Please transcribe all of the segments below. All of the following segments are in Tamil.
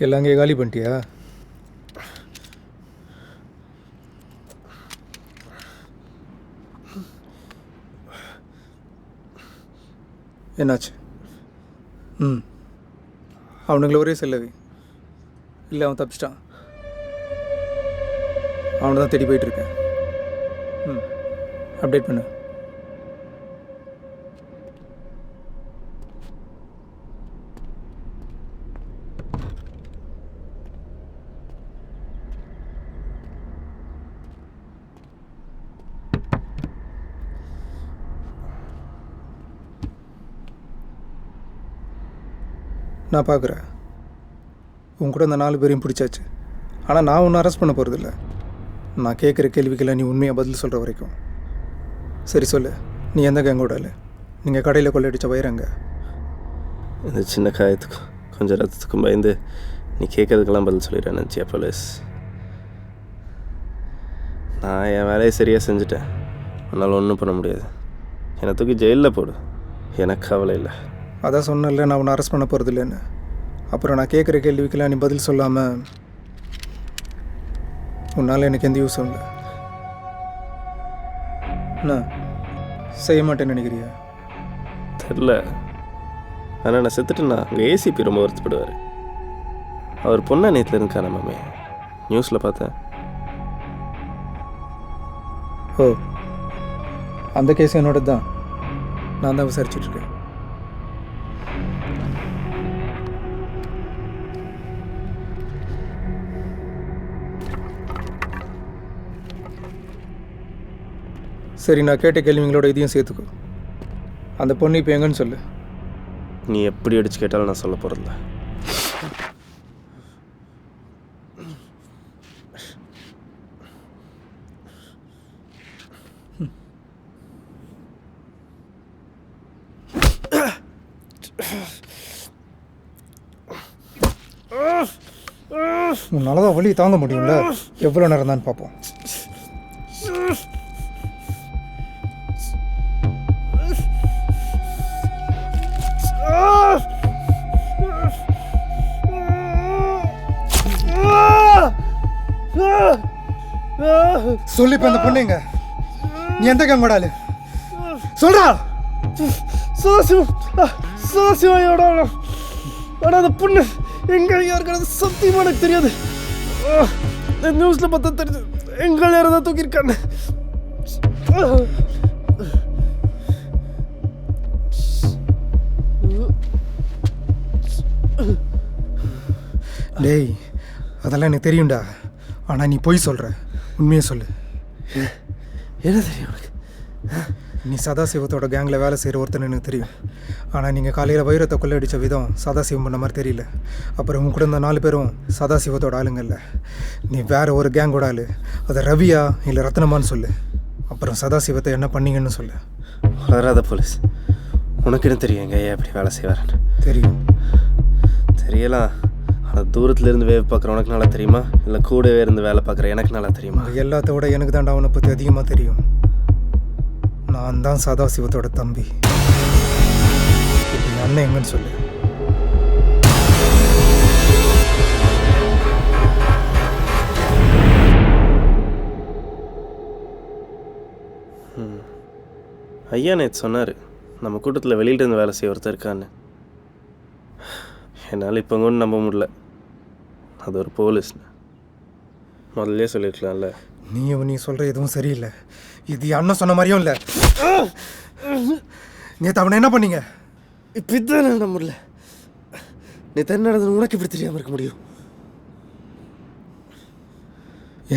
எல்லாம் அங்கே காலி பண்ணிட்டியா? என்னாச்சு? அவனுங்களை ஒரே செல்லவி இல்லை, அவன் தப்பிச்சிட்டான். அவனை தான் தேடி போயிட்டுருக்கேன். அப்டேட் பண்ணு. நான் பார்க்குறேன். உன் கூட இந்த 4 பேரையும் பிடிச்சாச்சு. ஆனால் நான் ஒன்றும் அரெஸ்ட் பண்ண போகிறதில்ல. நான் கேட்குற கேள்விக்கெல்லாம் நீ உண்மையாக பதில் சொல்கிற வரைக்கும். சரி சொல்லு, நீ எந்த கேங்கோட இல்லை? நீங்கள் கடையில் கொள்ளையடிச்ச வயிறங்க? இந்த சின்ன காயத்துக்கும் கொஞ்சம் ரத்தத்துக்கும் பயந்து நீ கேட்கறதுக்கெல்லாம் பதில் சொல்லிடுறேன் நினச்சியா போலீஸ்? நான் என் வேலையை சரியாக செஞ்சுட்டேன். அதனால் ஒன்றும் பண்ண முடியாது. என்னை தூக்கி ஜெயிலில் போடு, எனக்கு கவலை இல்லை. அதான் சொன்னல, நான் உன்னை அரெஸ்ட் பண்ண போகிறது இல்லைன்னு. அப்புறம் நான் கேட்குற கேள்விக்கெல்லாம் நீ பதில் சொல்லாமல் உன்னால் எனக்கு எந்த யூஸும் இல்லை. என்ன செய்ய மாட்டேன்னு நினைக்கிறியா? தெரில. ஆனால் நான் செத்துட்டேன்னா அங்கே ஏசிபி ரொம்ப வருத்தப்படுவார். அவர் பொண்ணை நேற்றுலேருந்து காணாமே, நியூஸில் பார்த்தேன். ஓ, அந்த கேஸ் என்னோட தான். நான் தான் விசாரிச்சுட்ருக்கேன். சரி, நான் கேட்ட கேள்விங்களோட இதையும் சேர்த்துக்கோ. அந்த பொண்ணு இப்போ எங்கன்னு சொல்லு. நீ எப்படி அடிச்சு கேட்டாலும் நான் சொல்ல போகிறதில்ல. உன்னால தான் வலி தாங்க முடியும்ல? எவ்வளோ நேரம் தான் பார்ப்போம். சொல்லி இப்போ அந்த பொண்ணுங்க நீ எந்த கேங்கோடாலு சொல்றா? சதாசிவாயோட. ஆனால் அந்த பொண்ணு எங்கள் யாருக்கிறது சத்தியமாக எனக்கு தெரியாது. நியூஸில் பார்த்தா தெரியுது, எங்கள் யாரை தான் தூக்கியிருக்காங்க. டேய், அதெல்லாம் எனக்கு தெரியும்டா. ஆனால் நீ பொய் சொல்கிற. உண்மையை சொல்லு. என்ன தெரியும் உனக்கு? நீ சதாசிவத்தோட கேங்கில் வேலை செய்கிற ஒருத்தன் எனக்கு தெரியும். ஆனால் நீங்கள் காலையில் வைரத்தை கொள்ளையடித்த விதம் சதாசிவம் பண்ண மாதிரி தெரியல. அப்புறம் உங்க கூட இந்த 4 பேரும் சதாசிவத்தோட ஆளுங்க இல்லை. நீ வேறு ஒரு கேங்கோட ஆளு. அதை ரவியா இல்லை ரத்னமான்னு சொல்லு. அப்புறம் சதாசிவத்தை என்ன பண்ணீங்கன்னு சொல்லு. வராத போலீஸ், உனக்கு என்ன தெரியும் எங்கள் ஐயா எப்படி வேலை செய்வார்ன்னு? தெரியும். தெரியலாம். ஆனால் தூரத்துலேருந்து வேலை பார்க்குற உனக்கு நல்லா தெரியுமா, இல்லை கூடவே இருந்து வேலை பார்க்குற எனக்கு நல்லா தெரியுமா? எல்லாத்த விட எனக்கு தாண்டா அவனை பற்றி அதிகமாக தெரியும். நான் தான் சதாசிவத்தோட தம்பி. என் அண்ணன் எங்கன்னு சொல்லு. ஐயா நேற்று சொன்னார், நம்ம கூட்டத்தில் வெளியில இருந்து வேலை செய்ய ஒருத்தர் இருக்கான்னு. என்னால் இப்போ கூட நம்ப முடியல. அது ஒரு போலீஸ்னு முதல்ல சொல்லியிருக்கலாம்ல. நீ சொல்கிற எதுவும் சரியில்லை. இது அண்ணன் சொன்ன மாதிரியும் இல்லை. நேற்று அவனை என்ன பண்ணீங்க? இப்போ தான் நம்ப முடியல. நீ தண்ணி நடந்தது உனக்கு இப்படி தெரியாமல் இருக்க முடியும்?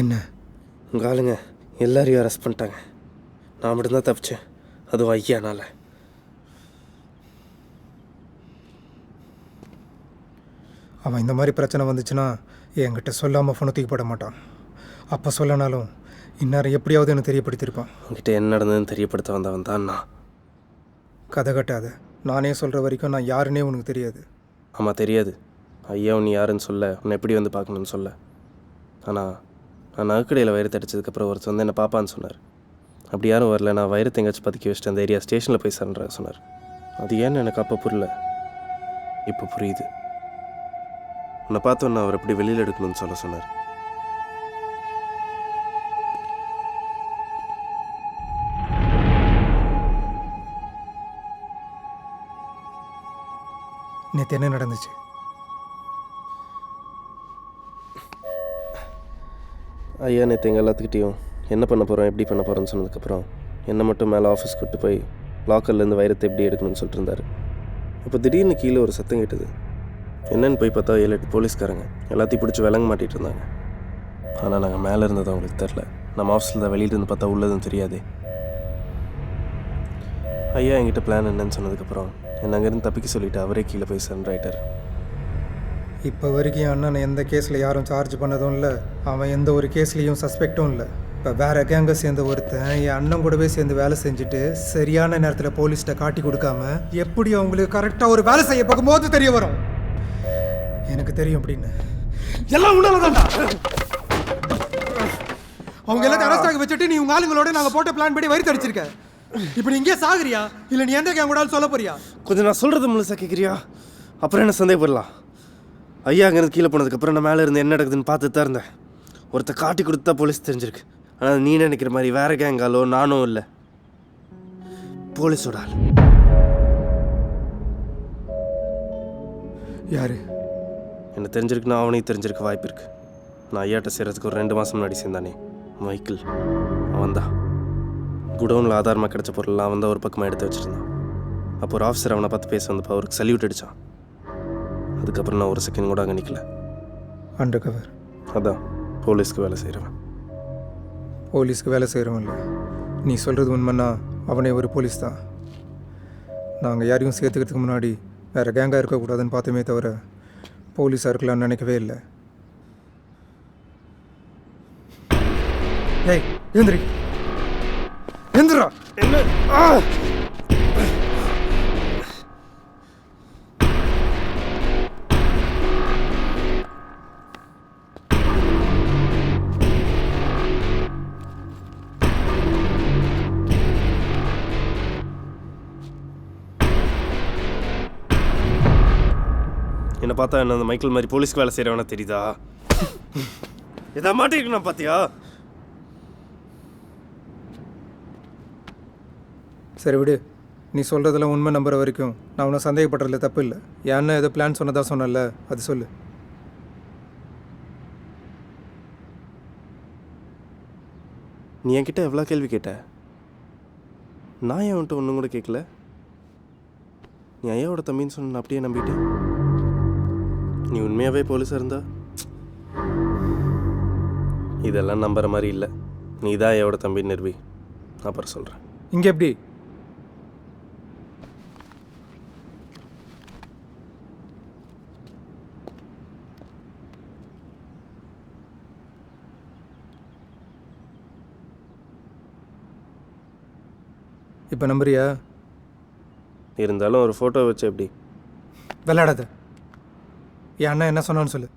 என்ன? உங்கள் ஆளுங்க எல்லாரையும் அரெஸ்ட் பண்ணிட்டாங்க. நான் மட்டும்தான் தப்பிச்சேன், அதுவும் ஐயானால. அவன் இந்த மாதிரி பிரச்சனை வந்துச்சுன்னா என்கிட்ட சொல்லாமல் ஃபோனை தூக்கி போட மாட்டான். அப்போ சொல்லனாலும் இந்நேரம் எப்படியாவது எனக்கு தெரியப்படுத்தியிருப்பான். உங்ககிட்ட என்ன நடந்ததுன்னு தெரியப்படுத்த வந்தவன் தான் நான். கதை கட்டாத. நானே சொல்கிற வரைக்கும் நான் யாருன்னே உனக்கு தெரியாது. ஆமாம் தெரியாது. ஐயா நீ யாருன்னு சொல்ல, உன்னை எப்படி வந்து பார்க்கணுன்னு சொல்ல. ஆனால் நான் நகைக்கடையில் வயிறு தடிச்சதுக்கப்புறம் ஒருத்தர் வந்து என்னை பாப்பான்னு சொன்னார். அப்படி யாரும் வரல, நான் வைரத்தை எங்கேயாச்சும் பதுக்கி வச்சுட்டு அந்த ஏரியா ஸ்டேஷனில் போய் சரண்டர சொன்னார். அது ஏன்னு எனக்கு அப்போ புரியல, இப்போ புரியுது. உன்னை பார்த்தோன்னு அவர் எப்படி வெளியில் எடுக்கணும்னு சொல்ல சொன்னார். நேற்று என்ன நடந்துச்சு? ஐயா நேற்று எங்கள் எல்லாத்துக்கிட்டையும் என்ன பண்ண போகிறோம் எப்படி பண்ண போகிறோன்னு சொன்னதுக்கப்புறம் என்னை மட்டும் மேலே ஆஃபீஸ் கூட்டு போய் லாக்கர்லேருந்து வைரத்தை எப்படி எடுக்கணும்னு சொல்லிட்டு இருந்தார். இப்போ திடீர்னு கீழே ஒரு சத்தம் கேட்டது. என்னன்னு போய் பார்த்தா 7-8 போலீஸ்காரங்க எல்லாத்தையும் பிடிச்சி விலங்க மாட்டிகிட்டு இருந்தாங்க. ஆனால் நாங்கள் மேலே இருந்தது அவங்களுக்கு தெரில. நம்ம ஆஃபீஸில் தான் வெளியிட்டு இருந்து பார்த்தா உள்ளதும் தெரியாது. ஐயா என்கிட்ட பிளான் என்னன்னு சொன்னதுக்கப்புறம் என்னை அங்கேருந்து தப்பிக்க சொல்லிவிட்டு அவரே கீழே போய் சரண்டர் ஆகிட்டார். இப்போ வரைக்கும் என் அண்ணனை எந்த கேஸில் யாரும் சார்ஜ் பண்ணதும் இல்லை, அவன் எந்த ஒரு கேஸ்லேயும் சஸ்பெக்டும் இல்லை. இப்போ வேறு கேங்கை சேர்ந்த ஒருத்தன் என் அண்ணன் கூடவே சேர்ந்து வேலை செஞ்சுட்டு சரியான நேரத்தில் போலீஸ்கிட்ட காட்டி கொடுக்காம எப்படி அவங்களுக்கு கரெக்டாக ஒரு வேலை செய்ய பார்க்கும்போது தெரிய வரும் எனக்கு தெரியும் அப்படின்னு. எல்லாம் உன்னால தான்டா. அவங்க எல்லாத்தையும் அரெஸ்ட் ஆகி வச்சுட்டு நீ உங்க ஆளுங்களோட நாங்கள் போட்ட பிளான் படி வரி தடிச்சிருக்க. இப்போ நீ இங்கே சாகுறியா இல்லை நீ எந்த கேங் கூட சொல்ல போறியா? கொஞ்சம் நான் சொல்கிறது முழுசாக கேட்குறியா? அப்புறம் என்ன சந்தேகப்படலாம்? ஐயா அங்கேருந்து கீழே போனதுக்கப்புறம் நான் மேலே இருந்து என்ன நடக்குதுன்னு பார்த்துட்டு தான் இருந்தேன். ஒருத்தர் காட்டி கொடுத்தா போலீஸ் தெரிஞ்சிருக்கு. ஆனால் நீ நினைக்கிற மாதிரி வேறு கேங்காலோ நானும் இல்லை, போலீஸோட ஆள். யாரு? என்ன தெரிஞ்சிருக்குன்னா அவனையும் தெரிஞ்சிருக்க வாய்ப்பு இருக்குது. நான் ஐயாட்ட சேர்கிறதுக்கு ஒரு 2 மாதம் முன்னாடி சேர்ந்தானே மைக்கிள், அவன் தான். குடவுனில் ஆதாரமாக கிடச்ச பொருள்லாம் அவன் தான் ஒரு பக்கமாக எடுத்து வச்சுருந்தான். அப்போ ஒரு ஆஃபீஸர் அவனை பார்த்து பேச வந்தப்போ அவருக்கு சல்யூட் அடித்தான். அதுக்கப்புறம் நான் ஒரு செகண்ட் கூட அங்கே நிற்கல. Under cover. அதான் போலீஸ்க்கு வேலை செய்கிறவன். போலீஸ்க்கு வேலை செய்கிறவன் இல்லை, நீ சொல்கிறது உண்மைன்னா அவனே ஒரு போலீஸ் தான். நாங்கள் யாரையும் சேர்த்துக்கிறதுக்கு முன்னாடி வேறு கேங்காக இருக்கக்கூடாதுன்னு பார்த்தோமே தவிர போலீஸாக இருக்கலாம்னு நினைக்கவே இல்லை. ஏய் எழுந்திரி, எழுந்திரா. என்ன? என்னை பார்த்தா என்ன அந்த மைக்கேல் மாதிரி போலீஸ்க்கு வேலை செய்கிறவனா தெரியுதா? எதா மாட்டிருக்கணும் பார்த்தியா? சரி விடு, நீ சொல்கிறதெல்லாம் உண்மை நம்புற வரைக்கும் நான் உன்னை சந்தேகப்படுறதுல தப்பு இல்லை. ஏன்னா ஏதோ பிளான் சொன்னதா சொன்னல, அது சொல்லு. நீ என்கிட்ட எவ்வளோ கேள்வி கேட்ட, நான் ஏன் வந்துட்டு ஒன்றும் கூட கேட்கல. நீ ஐயாவோட தம்பின்னு சொன்ன அப்படியே நம்பிட்டு நீ உண்மையாகவே போலீஸாக இருந்தா இதெல்லாம் நம்புற மாதிரி இல்லை. நீ தான் ஐயாவோட தம்பி நிர்வி. அப்புறம் சொல்கிறேன். இங்கே எப்படி? இப்போ நம்புறியா? இருந்தாலும் ஒரு ஃபோட்டோ வச்சு எப்படி? விளையாடாத. என் அண்ணன் என்ன சொன்னான்னு சொல்லு.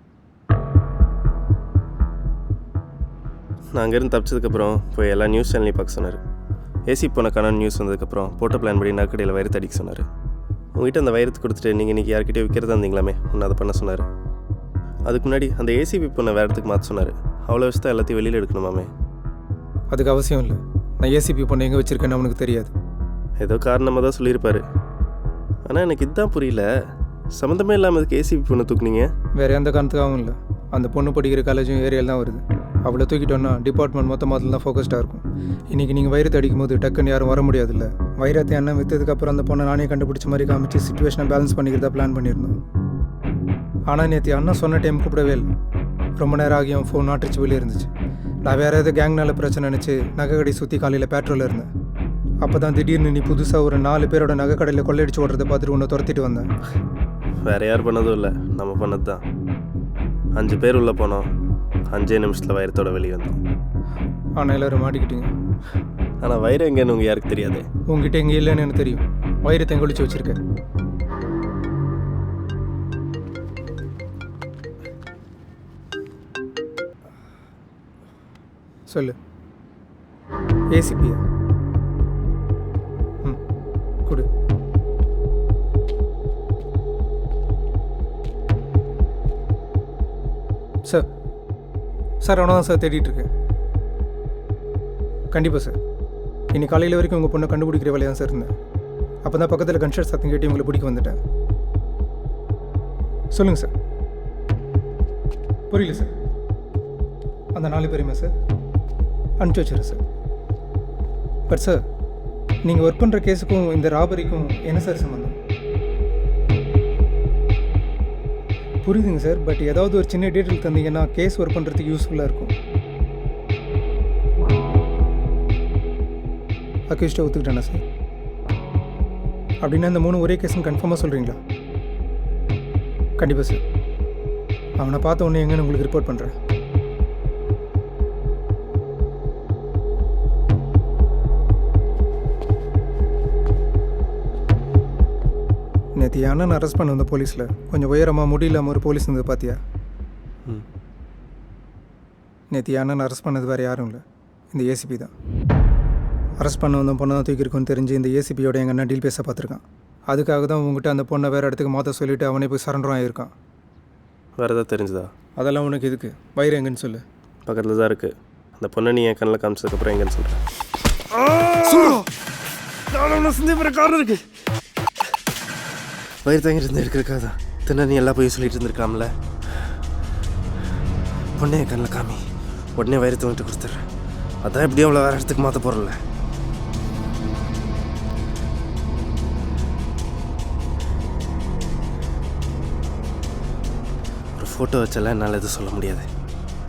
நான் அங்கேருந்து தப்பிச்சதுக்கப்புறம் போய் எல்லா நியூஸ் சேனல்லையும் பார்க்க சொன்னார். ஏசி போனக்கான நியூஸ் வந்ததுக்கப்புறம் போட்ட பிளான் படி நகைக்கடையில் வைரத்தை அடிக்க சொன்னார். உங்ககிட்ட அந்த வைரத்தை கொடுத்துட்டு நீங்கள் இன்றைக்கி யார்கிட்டயே விற்கிறதா இருந்தீங்களாமே, ஒன்று அதை பண்ண சொன்னார். அதுக்கு முன்னாடி அந்த ஏசிபி பொண்ணை வேறு இடத்துக்கு மாற்ற சொன்னார். அவ்வளோ வச்சு தான் எல்லாத்தையும் வெளியில் எடுக்கணுமாமே. அதுக்கு அவசியம் இல்லை. நான் ஏசிபி பொண்ணை எங்கே வச்சுருக்கேன்னு அவனுக்கு தெரியாது. ஏதோ காரணமாக தான் சொல்லியிருப்பார். ஆனால் எனக்கு இதுதான் புரியல, சம்மந்தமே இல்லாமல் அதுக்கு ஏசிபி பொண்ணை தூக்குனீங்க? வேறு எந்த காரணத்துக்காகவும் இல்லை. அந்த பொண்ணு படிக்கிற காலேஜும் ஏரியாவில் தான் வருது. அவளை தூக்கிட்டோன்னா டிபார்ட்மெண்ட் மொத்தமாக தான் ஃபோக்கஸ்டாக இருக்கும். இன்றைக்கி நீங்கள் வைரத்தை அடிக்கும் போது டக்குன்னு யாரும் வர முடியாதுல்ல. வைரத்தை அண்ணன் விற்றதுக்கப்புறம் அந்த பொண்ணை நானே கண்டுபிடிச்ச மாதிரி காமிச்சு சிச்சுவேஷனை பேலன்ஸ் பண்ணிக்கிறதா பிளான் பண்ணியிருந்தோம். ஆனால் நேற்று அண்ணன் சொன்ன டைம் கூப்பிடவே இல்லை. ரொம்ப நேரம் ஆகியும் ஃபோன் நாட்டுச்சு வெளியே இருந்துச்சு. நான் வேறு எதாவது கேங்னால பிரச்சனை நினச்சி நகைக்கடை சுற்றி காலையில் பேட்ரோலில் இருந்தேன். அப்போ தான் திடீர்னு நீ புதுசாக ஒரு 4 பேரோட நகைக்கடையில் கொள்ளையடிச்சு ஓடுறதை பார்த்துட்டு உன்னை துரத்திட்டு வந்தேன். வேறு யார் பண்ணதும் இல்லை, நம்ம பண்ணது தான். 5 பேர் உள்ளே போனோம், 5 நிமிஷத்தில் வைரத்தோட வெளியே வந்தோம். ஆனால் எல்லோரும் மாட்டிக்கிட்டீங்க. ஆனால் வைரம் எங்கேன்னு உங்கள் யாருக்கு தெரியாது. உங்ககிட்ட எங்கே இல்லைன்னு எனக்கு தெரியும். வைரத்தை எங்கே ஒழிச்சு வச்சுருக்கேன் சொல்லு. ஏசிபியா? சார் அவனை தான் சார் தேடிட்டு இருக்கேன். கண்டிப்பாக சார். இன்னைக்கு காலையில் வரைக்கும் உங்கள் பொண்ணை கண்டுபிடிக்கிற வேலையை தான் சார் இருந்தேன். அப்போ தான் பக்கத்தில் கன்ஸ்ட்ரக்ட் சத்தம் கேட்டு உங்களை பிடிக்க வந்துட்டேன். சொல்லுங்கள் சார். புரியல சார். அந்த 4 பேருமே சார் அனுப்பிச்சி வச்சுருங்க சார். பட் சார், நீங்கள் ஒர்க் பண்ணுற கேஸுக்கும் இந்த ராபரிக்கும் என்ன சார் சம்மந்தம்? புரியுதுங்க சார், பட் ஏதாவது ஒரு சின்ன டீட்டெயில் தந்தீங்கன்னா கேஸ் ஒர்க் பண்ணுறதுக்கு யூஸ்ஃபுல்லாக இருக்கும். அக்யூஸ்டை ஒத்துக்கிட்டேனா சார்? அப்படின்னா இந்த 3 ஒரே கேஸ்ன்னு கன்ஃபார்மாக சொல்கிறீங்களா? கண்டிப்பாக சார். அவனை பார்த்த உடனே எங்கன்னு உங்களுக்கு ரிப்போர்ட் பண்ணுறேன். நேற்று என் அண்ணன் அரெஸ்ட் பண்ண வந்த போலீஸில் கொஞ்சம் உயரமாக முடியலாமல் ஒரு போலீஸ் இருந்தது பார்த்தியா? நேற்று என் அண்ணன் அரெஸ்ட் பண்ணது வேறு யாரும் இல்லை, இந்த ஏசிபி தான். அரெஸ்ட் பண்ண வந்த பொண்ணை தான் தூக்கியிருக்குன்னு தெரிஞ்சு இந்த ஏசிபியோட எங்கள் அண்ணன் டீல் பேச பார்த்துருக்கான். அதுக்காக தான் உங்ககிட்ட அந்த பொண்ணை வேறு இடத்துக்கு மாற்ற சொல்லிவிட்டு அவனே போய் சரண்டரும் ஆகியிருக்கான். வேறு ஏதாவது தெரிஞ்சுதா? அதெல்லாம் உனக்கு எதுக்கு? வயிறு எங்கன்னு சொல்லு. பக்கத்தில் தான் இருக்குது. அந்த பொண்ணை நீ என் கண்ணில் காமிச்சதுக்கப்புறம் எங்கன்னு சொல்கிறேன். நான் சந்தேகப்படுற காரணம் இருக்கு. வயிறு தாங்கி இருந்து இருக்கிறதுக்காக தான் தின்ன நீ எல்லா போய் சொல்லிட்டு இருந்திருக்கலாம்ல. பொண்ணே என் கண்ணில் காமி, உடனே வயிறு தூங்கிட்டு கொடுத்துட்றேன். அதான் எப்படியும் அவ்வளோ வேறு இடத்துக்கு மாற்ற போகிறல. ஒரு ஃபோட்டோ வச்சால என்னால் எதுவும் சொல்ல முடியாது.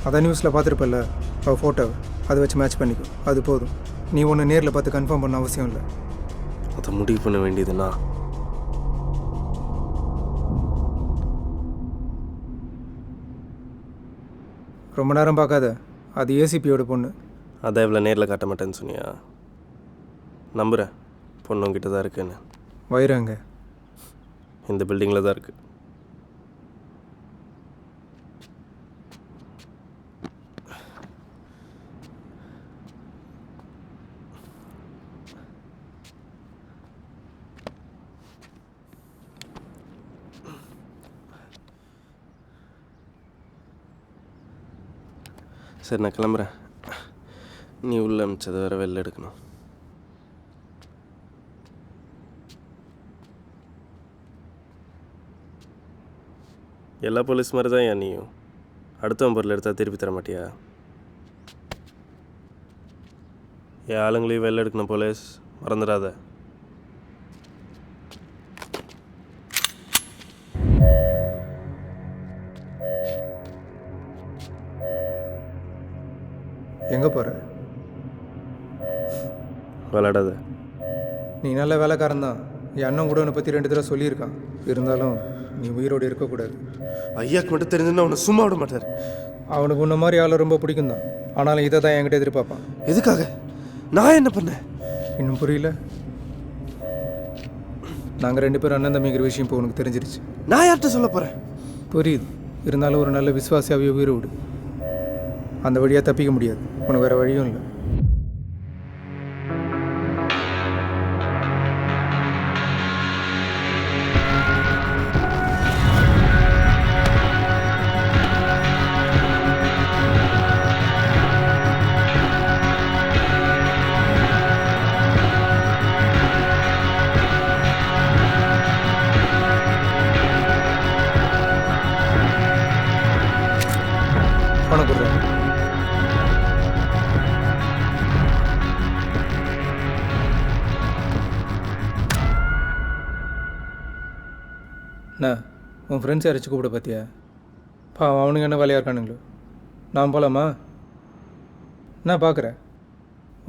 அதான் நியூஸில் பார்த்துருப்பல்ல அவள் ஃபோட்டோவை, அதை வச்சு மேட்ச் பண்ணிக்கோ, அது போதும். நீ ஒன்று நேரில் பார்த்து கன்ஃபார்ம் பண்ண அவசியம் இல்லை. அதை முடிவு பண்ண வேண்டியதுன்னா ரொம்ப நேரம் பார்க்காத, அது ஏசிபியோட பொண்ணு. அதான் இவ்வளோ நேரில் காட்ட மாட்டேன்னு சொன்னியா? நம்புகிறேன், பொண்ணு உங்ககிட்ட தான் இருக்குன்னு. வயிறு அங்கே இந்த பில்டிங்கில் தான் இருக்குது. சரி, நான் கிளம்புறேன். நீ உள்ள அமிச்சதை வேறு வெளில எடுக்கணும். எல்லா போலீஸ் மாதிரி தான் ஏன் நீயும் அடுத்தவன் பொருள் எடுத்தால் திருப்பி தர மாட்டியா? என் ஆளுங்களையும் வெளில எடுக்கணும் போலீஸ், மறந்துடாத. எங்கே போகிற? விளாடாத. நீ நல்ல வேலைக்காரன் தான். என் அண்ணன் கூட உன்னை பற்றி 2 தடவை சொல்லியிருக்கான். இருந்தாலும் நீ உயிரோடு இருக்கக்கூடாது. ஐயாக்கு மட்டும் தெரிஞ்சுன்னா அவனை சும்மா விட மாட்டார். அவனுக்கு உன்ன மாதிரி ஆளை ரொம்ப பிடிக்கும் தான். ஆனாலும் இதை தான் என்கிட்ட எதிர்பார்ப்பான். எதுக்காக? நான் என்ன பண்ணேன்? இன்னும் புரியல? நாங்கள் 2 பேரும் அண்ணன் தம்பிங்கிற விஷயம் இப்போ உனக்கு தெரிஞ்சிருச்சு. நான் யார்கிட்ட சொல்ல போகிறேன்? புரியுது. இருந்தாலும் ஒரு நல்ல விசுவாசியாவே உயிரை விடு. அந்த வழியாக தப்பிக்க முடியாது. உனக்கு வேறு வழியும் இல்லை. பணம் கொடுறேன். அண்ணா, உன் ஃப்ரெண்ட்ஸ் யாராச்சும் கூப்பிட பார்த்தியா? அவனுங்க என்ன வேலையாக இருக்கானுங்களோ? நான் போகலாமா? நான் பார்க்குறேன்.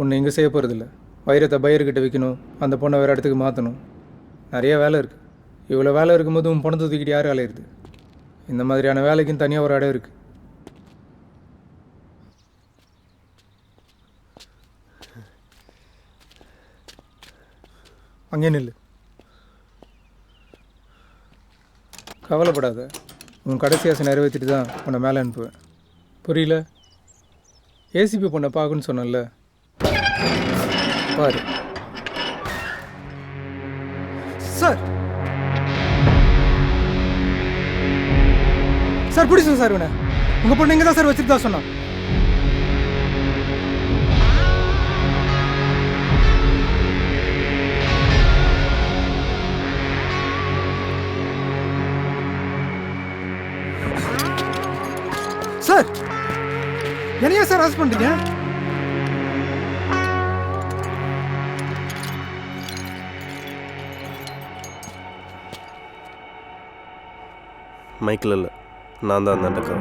உன்னை இங்கே செய்ய போகிறதில்ல. வைரத்தை பையர்கிட்ட விற்கணும், அந்த பொண்ணை வேறு இடத்துக்கு மாற்றணும். நிறைய வேலை இருக்குது. இவ்வளோ வேலை இருக்கும்போது உன் பணத்தை தூக்கிட்டு யார் வேலையிருது? இந்த மாதிரியான வேலைக்குன்னு தனியாக ஒரு இடம் இருக்குது. அங்கே நில்லு. கவலைப்படாத. உன் கடைசி ஆசை நிறைவேற்றிட்டு தான் உன்னை மேலே அனுப்புவேன். புரியல? ஏசிபி பொண்ணை பார்க்கணுன்னு சொன்னல, பாரு. சார் சார் பிடிச்சோம் சார். இவனை உங்கள் பொண்ணு இங்கே தான் சார் வச்சுட்டு தான் சொன்னான். ஏன் சார் அரெஸ்ட் பண்ணுறீங்க? மைக்கில் இல்லை, நான் தான் அந்த அண்டக்கா.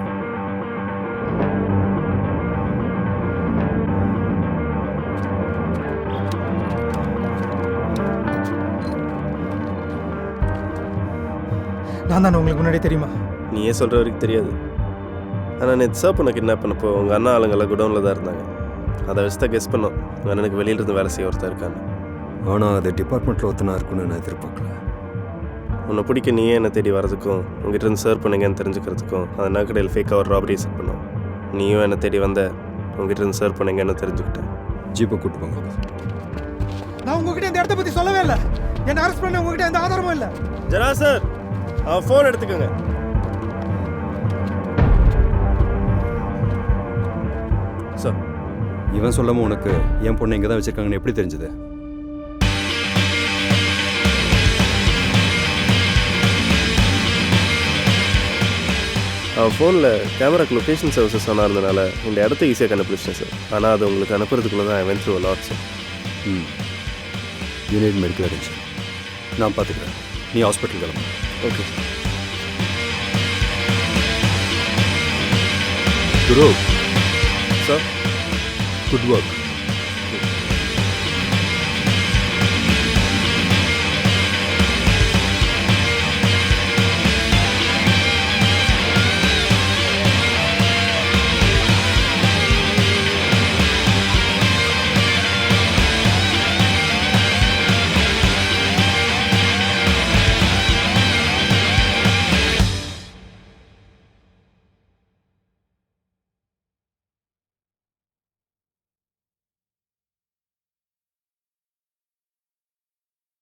நான் தானே உங்களுக்கு முன்னாடியே தெரியுமா? நீ ஏன் சொல்கிற வரைக்கும் தெரியாது. ஆனால் நேற்று சார் பண்ண கிட்னாப் பண்ணப்போ உங்கள் அண்ணா ஆளுங்கெல்லாம் குடவுனில் தான் இருந்தாங்க. அதை வச்சு தான் கெஸ் பண்ணோம் உங்கள் அண்ணனுக்கு வெளியிலிருந்து வேலை செய்ய ஒருத்தர் இருக்கான்னு. ஆனால் அது டிபார்ட்மெண்ட்டில் ஒருத்தனா இருக்குன்னு நான் எதிர்பார்க்கல. உன்னை பிடிக்க நீயே என்னை தேடி வரதுக்கும் உங்ககிட்ட இருந்து சர்வ் பண்ணுங்கன்னு தெரிஞ்சுக்கிறதுக்கும் அந்த நகைக்கடையில் ஃபேக்காக ஒரு ராபரியை செட் பண்ணோம். நீயும் என்னை தேடி வந்த உங்ககிட்ட இருந்து சர்வ் பண்ணுங்கன்னு தெரிஞ்சுக்கிட்டேன். ஜீப்பை கூட்டு போங்க. நான் உங்ககிட்ட இந்த இடத்த பற்றி சொல்லவே இல்லை. என்னை அரெஸ்ட் பண்ண உங்ககிட்ட எந்த ஆதாரமும் இல்லை. ஜரா சார், அவன் ஃபோன் எடுத்துக்கோங்க. சார், இவன் சொல்லாமல் உனக்கு என் பொண்ணை இங்கே தான் வச்சுருக்காங்கன்னு எப்படி தெரிஞ்சது? அவன் ஃபோனில் கேமராக்கு லொக்கேஷன் சர்வீசஸ் ஒன்றா இருந்தனால இந்த இடத்த ஈஸியாக கண்டுபிடிச்சேன் சார். ஆனால் அது உங்களுக்கு அனுப்புறதுக்குள்ளே தான் I went through a lot sir. Unit medical attention நான் பார்த்துக்கிறேன். நீ ஹாஸ்பிட்டல் கிளம்பு. Okay sir. Guru sir, good work.